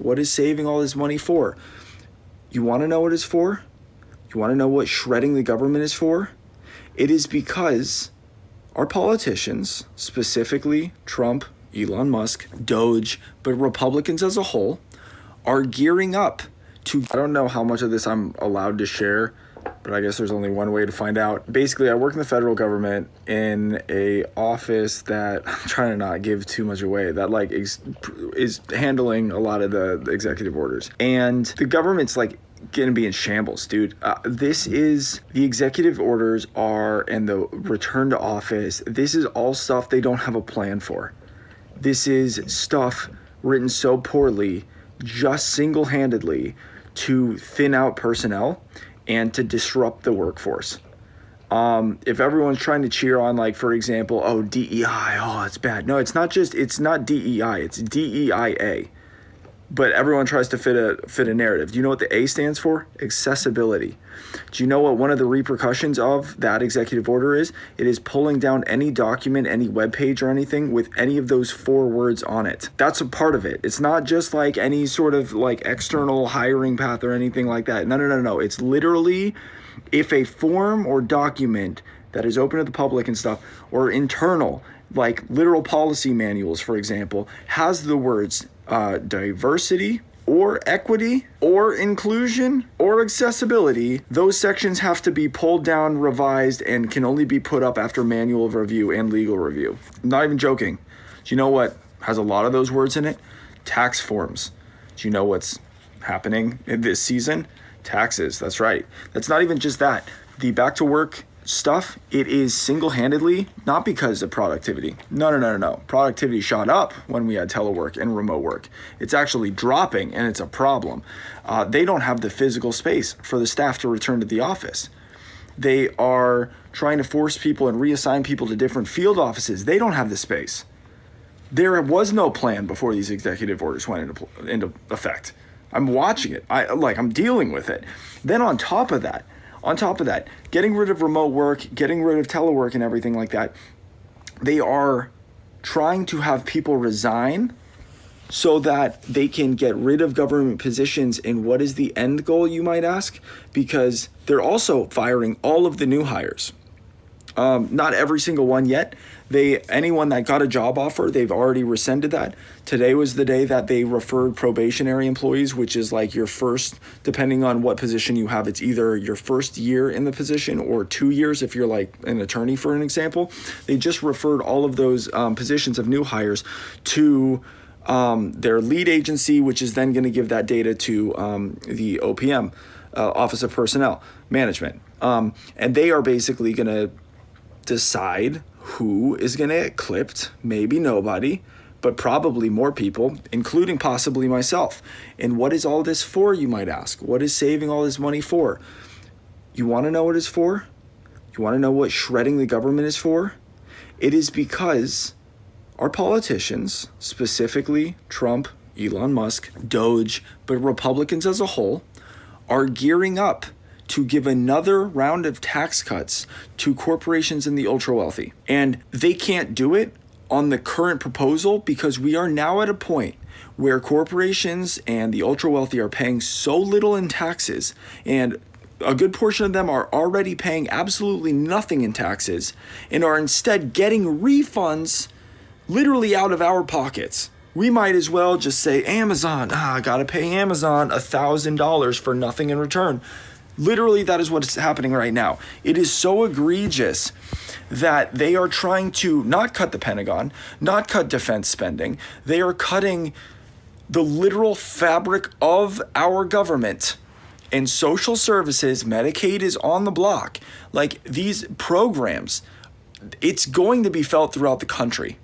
what is saving all this money for? You want to know what it's for? You want to know what shredding the government is for? It is because our politicians, specifically Trump, Elon Musk, Doge, but Republicans as a whole, are gearing up to, I don't know how much of this I'm allowed to share, but I guess there's only one way to find out. Basically, I work in the federal government in a office that, I'm trying to not give too much away, that like is handling a lot of the executive orders. And the government's like gonna be in shambles, dude. This is, the executive orders are, and the return to office, this is all stuff they don't have a plan for. This is stuff written so poorly, just single-handedly, to thin out personnel and to disrupt the workforce. If everyone's trying to cheer on, like, for example, oh, DEI, oh, it's bad. No, it's not DEI, it's DEIA. But everyone tries to fit a narrative. Do you know what the A stands for? Accessibility. Do you know what one of the repercussions of that executive order is? It is pulling down any document, any web page or anything with any of those 4 words on it. That's a part of it. It's not just like any sort of like external hiring path or anything like that. No. It's literally, if a form or document that is open to the public and stuff, or internal, like literal policy manuals, for example, has the words diversity or equity or inclusion or accessibility, those sections have to be pulled down, revised, and can only be put up after manual review and legal review. I'm not even joking. Do you know what has a lot of those words in it? Tax forms. Do you know what's happening in this season? Taxes, that's right. That's not even just that. The back to work stuff, it is single-handedly, not because of productivity. No. Productivity shot up when we had telework and remote work. It's actually dropping, and it's a problem. They don't have the physical space for the staff to return to the office. They are trying to force people and reassign people to different field offices. They don't have the space. There was no plan before these executive orders went into effect. I'm watching it. I'm dealing with it. Then on top of that, getting rid of remote work, getting rid of telework and everything like that, they are trying to have people resign so that they can get rid of government positions. And what is the end goal, you might ask? Because they're also firing all of the new hires. Not every single one yet. Anyone that got a job offer, they've already rescinded that. Today was the day that they referred probationary employees, which is like your first, depending on what position you have, it's either your first year in the position or 2 years if you're like an attorney, for an example. They just referred all of those positions of new hires to their lead agency, which is then going to give that data to the OPM, Office of Personnel Management. And they are basically going to decide who is going to get clipped. Maybe nobody, but probably more people, including possibly myself. And what is all this for, you might ask? What is saving all this money for? You want to know what it's for? You want to know what shredding the government is for? It is because our politicians, specifically Trump, Elon Musk, Doge, but Republicans as a whole, are gearing up to give another round of tax cuts to corporations and the ultra-wealthy. And they can't do it on the current proposal because we are now at a point where corporations and the ultra-wealthy are paying so little in taxes, and a good portion of them are already paying absolutely nothing in taxes and are instead getting refunds literally out of our pockets. We might as well just say, Amazon, I gotta pay Amazon $1,000 for nothing in return. Literally, that is what's happening right now. It is so egregious that they are trying to not cut the Pentagon, not cut defense spending. They are cutting the literal fabric of our government and social services. Medicaid is on the block. Like, these programs, it's going to be felt throughout the country.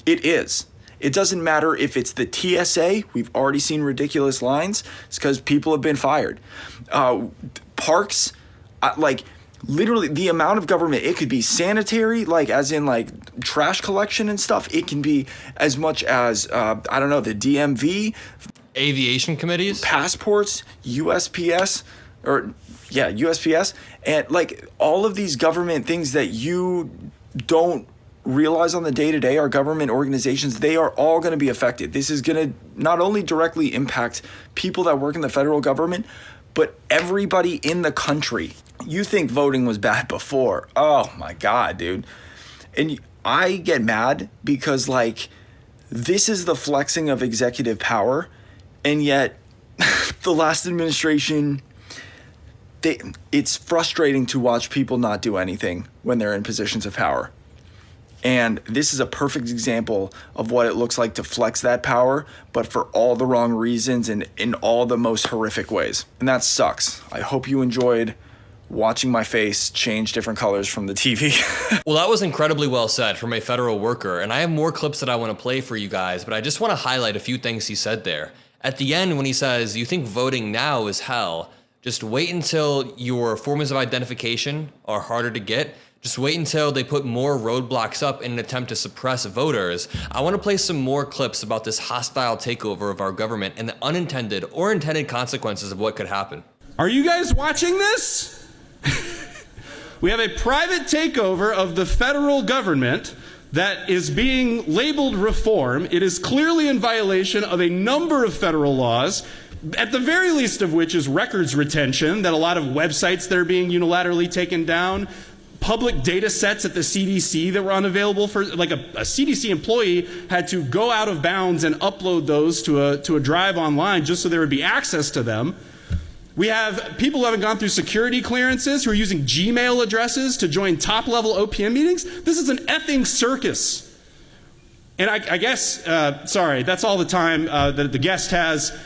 It is. It doesn't matter if it's the TSA. We've already seen ridiculous lines. It's because people have been fired. Parks, literally the amount of government, it could be sanitary, like as in like trash collection and stuff. It can be as much as, the DMV. Aviation committees. Passports, USPS, and like all of these government things that you don't realize on the day-to-day, our government organizations, they are all going to be affected. This is going to not only directly impact people that work in the federal government, but everybody in the country. You think voting was bad before. Oh my God, dude. And I get mad because, like, this is the flexing of executive power, and yet the last administration, it's frustrating to watch people not do anything when they're in positions of power. And this is a perfect example of what it looks like to flex that power, but for all the wrong reasons and in all the most horrific ways. And that sucks. I hope you enjoyed watching my face change different colors from the TV. Well, that was incredibly well said from a federal worker, and I have more clips that I want to play for you guys, but I just want to highlight a few things he said there. At the end, when he says, you think voting now is hell, just wait until your forms of identification are harder to get. Just wait until they put more roadblocks up in an attempt to suppress voters. I want to play some more clips about this hostile takeover of our government and the unintended or intended consequences of what could happen. Are you guys watching this? We have a private takeover of the federal government that is being labeled reform. It is clearly in violation of a number of federal laws, at the very least of which is records retention, that a lot of websites that are being unilaterally taken down, public data sets at the CDC that were unavailable for, like a CDC employee had to go out of bounds and upload those to a drive online just so there would be access to them. We have people who haven't gone through security clearances who are using Gmail addresses to join top-level OPM meetings. This is an effing circus. And I guess, sorry, that's all the time that the guest has.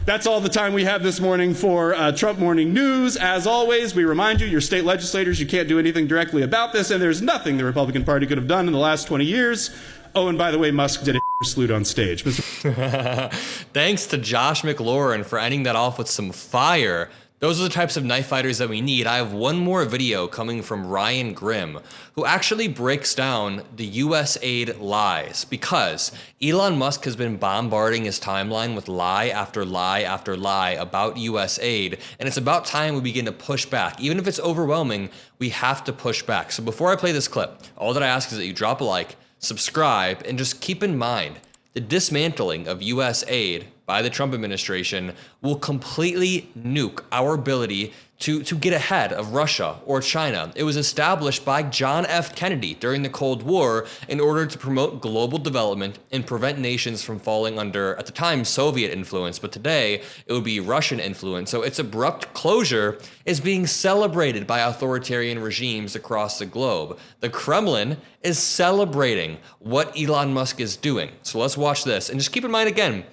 That's all the time we have this morning for Trump Morning News. As always, we remind you, your state legislators, you can't do anything directly about this, and there's nothing the Republican Party could have done in the last 20 years. Oh, and by the way, Musk did a salute on stage. Thanks to Josh McLaurin for ending that off with some fire. Those are the types of knife fighters that we need. I have one more video coming from Ryan Grimm, who actually breaks down the USAID lies, because Elon Musk has been bombarding his timeline with lie after lie after lie about USAID, and it's about time we begin to push back. Even if it's overwhelming, we have to push back. So before I play this clip, all that I ask is that you drop a like, subscribe, and just keep in mind the dismantling of US aid by the Trump administration will completely nuke our ability to get ahead of Russia or China. It was established by John F. Kennedy during the Cold War in order to promote global development and prevent nations from falling under, at the time, Soviet influence, but today it would be Russian influence. So its abrupt closure is being celebrated by authoritarian regimes across the globe. The Kremlin is celebrating what Elon Musk is doing. So let's watch this. And just keep in mind again,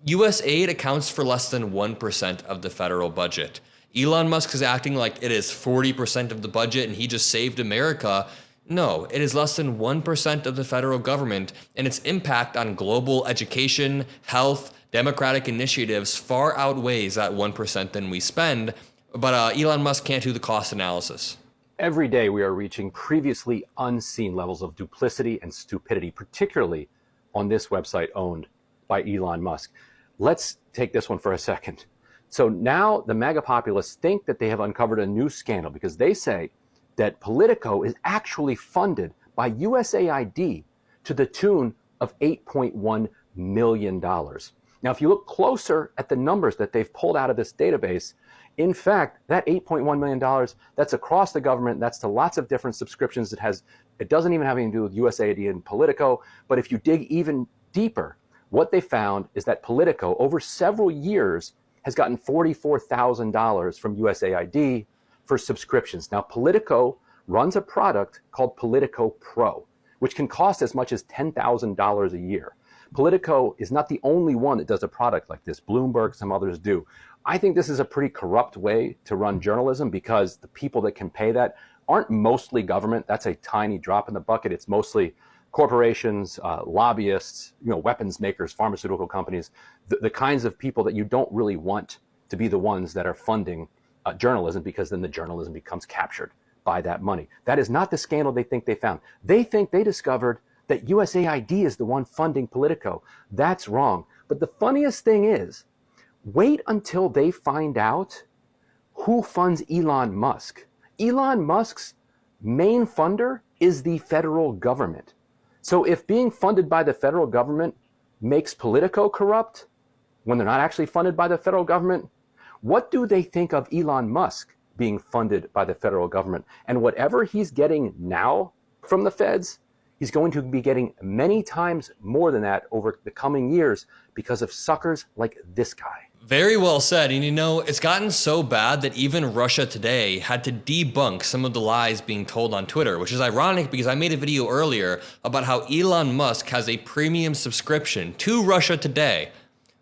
US aid accounts for less than 1% of the federal budget. Elon Musk is acting like it is 40% of the budget and he just saved America. No, it is less than 1% of the federal government, and its impact on global education, health, democratic initiatives far outweighs that 1% than we spend. But Elon Musk can't do the cost analysis. Every day we are reaching previously unseen levels of duplicity and stupidity, particularly on this website owned by Elon Musk. Let's take this one for a second. So now the MAGA populists think that they have uncovered a new scandal because they say that Politico is actually funded by USAID to the tune of $8.1 million. Now, if you look closer at the numbers that they've pulled out of this database, in fact, that $8.1 million, that's across the government. That's to lots of different subscriptions. It doesn't even have anything to do with USAID and Politico. But if you dig even deeper, what they found is that Politico, over several years, has gotten $44,000 from USAID for subscriptions. Now, Politico runs a product called Politico Pro, which can cost as much as $10,000 a year. Politico is not the only one that does a product like this. Bloomberg, some others do. I think this is a pretty corrupt way to run journalism because the people that can pay that aren't mostly government. That's a tiny drop in the bucket. It's mostly corporations, lobbyists, weapons makers, pharmaceutical companies, the kinds of people that you don't really want to be the ones that are funding journalism, because then the journalism becomes captured by that money. That is not the scandal they think they found. They think they discovered that USAID is the one funding Politico. That's wrong. But the funniest thing is, wait until they find out who funds Elon Musk. Elon Musk's main funder is the federal government. So if being funded by the federal government makes Politico corrupt when they're not actually funded by the federal government, what do they think of Elon Musk being funded by the federal government? And whatever he's getting now from the feds, he's going to be getting many times more than that over the coming years because of suckers like this guy. Very well said. And you know, it's gotten so bad that even Russia Today had to debunk some of the lies being told on Twitter, which is ironic because I made a video earlier about how Elon Musk has a premium subscription to Russia Today.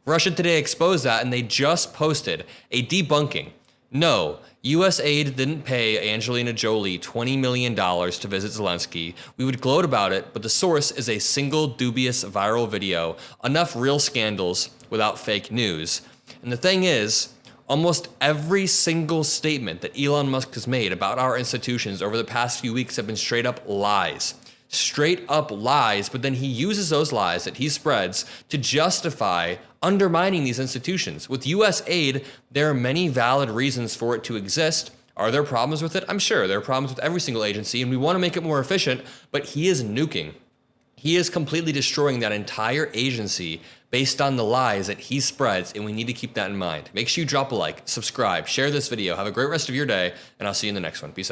Russia Today exposed that, and they just posted a debunking. No, USAID didn't pay Angelina Jolie $20 million to visit Zelensky. We would gloat about it, but the source is a single dubious viral video. Enough real scandals without fake news. And the thing is, almost every single statement that Elon Musk has made about our institutions over the past few weeks have been straight up lies. Straight up lies, but then he uses those lies that he spreads to justify undermining these institutions. With USAID, there are many valid reasons for it to exist. Are there problems with it? I'm sure there are problems with every single agency, and we want to make it more efficient, but he is nuking. He is completely destroying that entire agency based on the lies that he spreads, and we need to keep that in mind. Make sure you drop a like, subscribe, share this video. Have a great rest of your day, and I'll see you in the next one. Peace out.